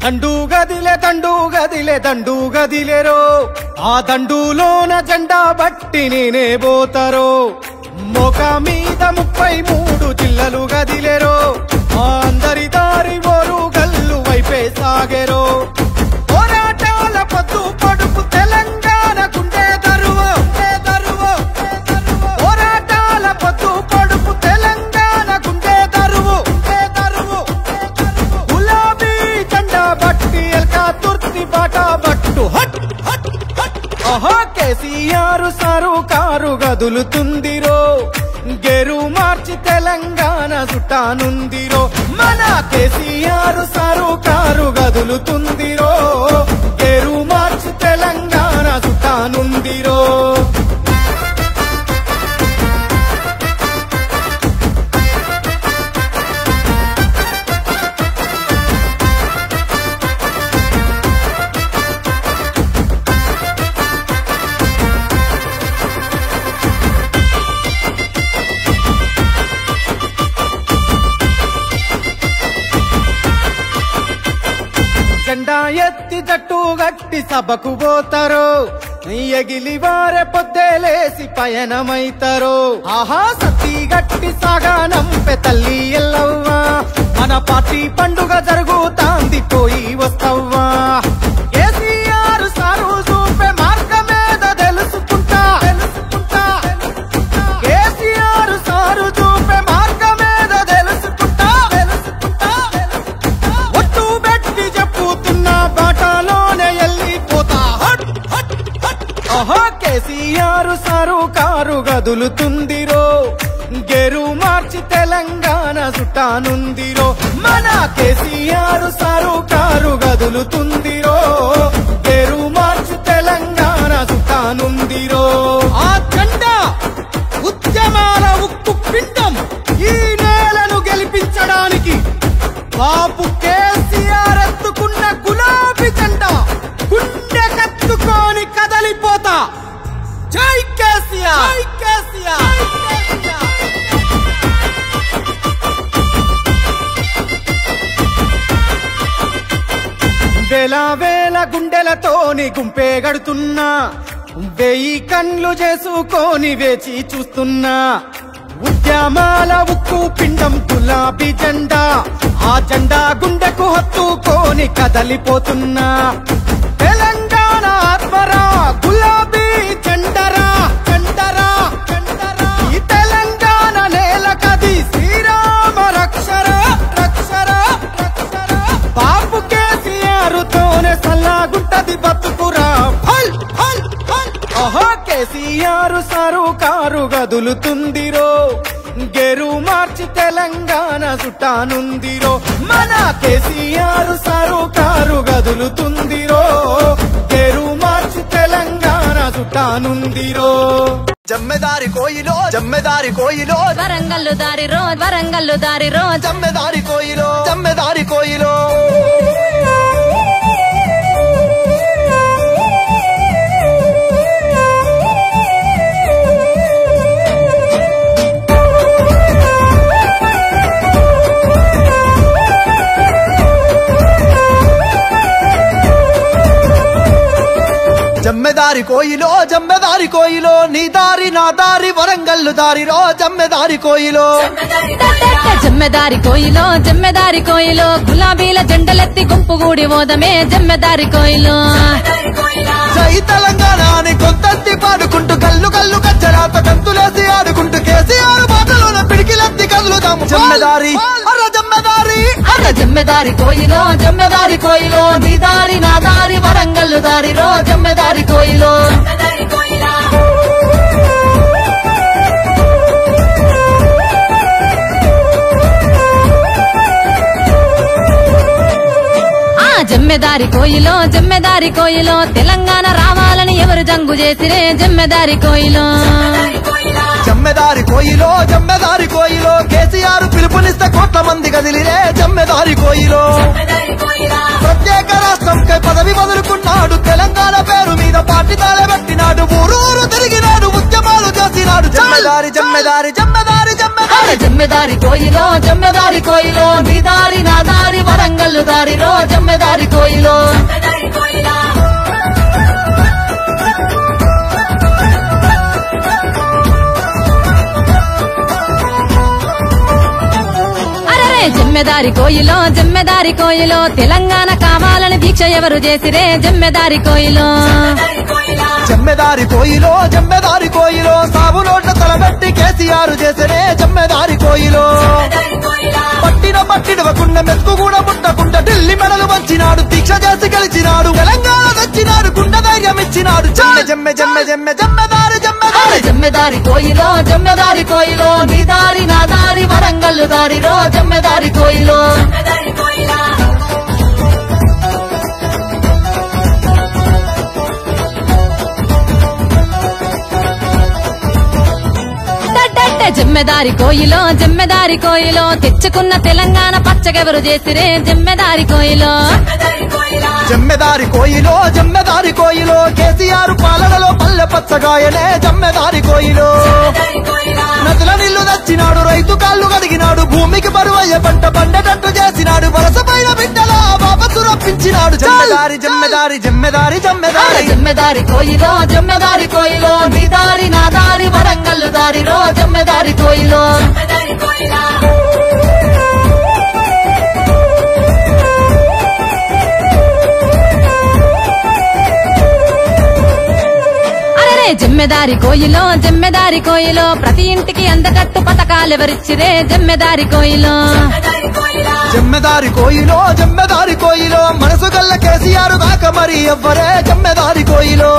దండు గదిలే దండు గదిలేరో ఆ దండులోన జెండా బట్టి నేనే పోతారో మోక మీద 33 జిల్లలు గదిలేరో అందరి దారి ఓరు గల్లు వైపే సాగేరో పోరాటాల పొద్దు పొడుపు తెలంగాణ గుండె దరువు పోరాటాల పొద్దు పొడుపు తెలంగాణ గుండె దరువు గులాబీ జెండా బట్టి ఎల్కా తుర్తి బాట బట్టు హట్ హట్ హట్ ఆహా కేసీఆర్ సారు కారు గదులుతుందిరో గెరు మార్చి తెలంగాణ చుట్టానుందిరో మన కేసీఆర్ సారు కారు గదులుతుందిరో గెరు మార్చి తెలంగాణ చుట్టానుందిరో జెండా ఎత్తి జట్టు గట్టి సభకు పోతారో ఎగిలి వారే పొద్దేలేసి పయనమైతారో ఆహా సత్తి గట్టి సాగానంపె తల్లి ఎల్లవ్వా మన పార్టీ పండుగ జరుగుతాంది పోయి వస్తవ్వా కేసీఆర్ సారు చూపే మార్గమేద తెలుసుకుంటా కేసీఆర్ సారు చూపే మార్గమేద తెలుసుకుంటా ఒట్టు పెట్టి చెప్పుతున్నా బాటలోనే వెళ్ళిపోతా ఆహా కేసీఆర్ సారు కారు గదులుతుందిరో గెరు మార్చి తెలంగాణ చుట్టానుందిరో మన కేసీఆర్ సారు కారు గదులుతుందిరో గెరు మార్చి తెలంగాణ చుట్టానుందిరో ఆ జెండా ఉద్యమాల ఉక్కు పిండం ఈ నేలను గెలిపించడానికి బాపు కేసీఆర్ ఎత్తుకున్న గులాబీ జెండా గుండె కత్తుకొని కదలిపోతా జై కేసీఆర్ జై కేసీఆర్ వేల వేల గుండెలతోని గుంపే గడుతున్నా 1000 కన్లు చేసుకొని వేచి చూస్తున్నా ఉద్యమాల ఉక్కు పిండం గులాబీ జెండా ఆ జెండా గుండెకు హత్తుకొని కదలిపోతున్నా తెలంగాణ ఆత్మరా గులాబీ జెండరా ఈ తెలంగాణ నేల కది శ్రీరామ రక్షరా బాపు కేసీఆర్ తోనే సల్లాగుంటది బతుకురా ఆహా కేసీఆర్ సారు కారు గదులుతుందిరో గెరు మార్చి తెలంగాణ చుట్టానుందిరో మన కేసీఆర్ సారు కారు గదులుతుందిరో గెరు మార్చి తెలంగాణ చుట్టానుందిరో జమ్మెదారి కోయిలో వరంగల్లు దారి రో జమ్మెదారి కోయిలో జమ్మెదారి కోయిలో నీ దారి నా దారి వరంగల్లు దారిరో జమ్మెదారి కోయిలో జమ్మెదారి కోయిలో గులాబీల జెండలెత్తి గుంపుగూడి మోదమే జమ్మెదారి కోయిలో జై తెలంగాణ అని కొంతంతి పాడుకుంటూ కల్లు కచ్చరాత కంతులేసి ఆడుకుంటూ కేసీఆర్ బాటలోన పిడికిలెత్తి కదులుదాము జమ్మెదారి కోయిలో నీ దారి నా దారి వరంగల్లు దారిరో జమ్మెదారి కోయిలో జమ్మెదారి కోయిలో తెలంగాణ రావాలని ఎవరు జంగు చేసిరే జమ్మెదారి కోయిలో కేసీఆర్ పిలుపునిస్తే కోట్ల మంది కదిలిరే జమ్మెదారి కోయిలో ప్రత్యేక రాష్ట్రంకై పదవి వదులుకున్నాడు తెలంగాణ పేరు మీద పార్టీ తాళబెట్టినాడు ఊరూరు తిరిగినాడు ఉద్యమాలు చేసినాడు జమ్మెదారి కోయిలో నీ దారి నా దారి వరంగల్లు దారిరో జమ్మెదారి కోయిలో జమ్మెదారి కోయిలో జమ్మెదారి కోయిలో తెలంగాణ కావాలని దీక్ష ఎవరు చేసిరే జమ్మెదారి కోయిలో జమ్మెదారి కోయిలో సాబు నోట్ల తలబెట్టి కేసీఆర్ చేసనే జమ్మెదారి కోయిలో పట్టినవకుండా మెతుకు కూడా ముట్టకుండా ఢిల్లీ మెడలు వంచినాడు దీక్ష చేసి గెలిచినాడు తెలంగాణ తెచ్చినాడు గుండె ధైర్యం ఇచ్చినాడు జమ్మెదారి కోయిలో నీ దారి నా దారి వరంగల్లు దారిలో జమ్మెదారి కోయిలో జమ్మెదారి కోయిలో తెచ్చుకున్న తెలంగాణ పచ్చగెవరు చేసిరే జమ్మెదారి కోయిలో కేసీఆర్ పాలనలో పల్లె పచ్చగాయనే జమ్మెదారి కోయిలో నదుల నీళ్లు తెచ్చినాడు రైతు కాళ్ళు కడిగినాడు భూమికి బరువయ్య పంట పండేటట్టు చేసినాడు వలస పైన బిడ్డల బాబసు రప్పించినాడు జమ్మెదారి కోయిలో నీ దారి నా దారి వరంగల్లు దారిలో జమ్మెదారి కోయిలో జమ్మెదారి కోయిలో ప్రతి ఇంటికి అందటట్టు పథకాలెవరిచ్చిరే జమ్మెదారి కోయిలో మనసు గల్ల కేసీఆర్ దాకా మరి ఎవ్వరే జమ్మెదారి కోయిలో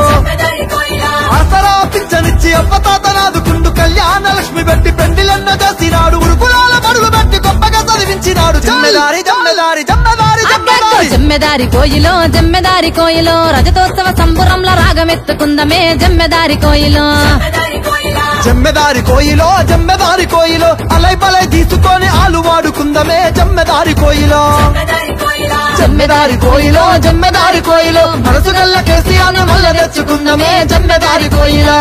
ఆసరా పింఛనిచ్చి అవ్వతాతనాదుకుండు కళ్యాణ లక్ష్మి పెట్టి పెండిలన్న చేసినాడు ఉరుకులాల బడులు పెట్టి గొప్పగా చదివించినాడు జమ్మెదారి కోయిలో రజతోత్సవ సంబురంలో రాగమెత్తుకుందమే జమ్మెదారి కోయిలో అలై బలై తీసుకొని ఆలు వాడుకుందమే జమ్మెదారి కోయిలో మనసు గల్ల కేసీఆర్ మల్ల తెచ్చుకుందమే జమ్మెదారి కోయిలో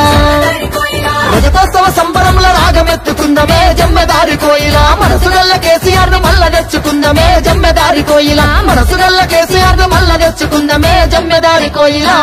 రజతోత్సవ సంబరంలో రాగమెత్తుకుందమే జమ్మెదారి కోయిలా మనసు గల్ల కేసీఆర్ మల్ల తెచ్చుకుందమే జమ్మెదారి కోయిలా మనసు గల్ల కేసీఆర్ మల్ల తెచ్చుకుందమే జమ్మెదారి కోయిలా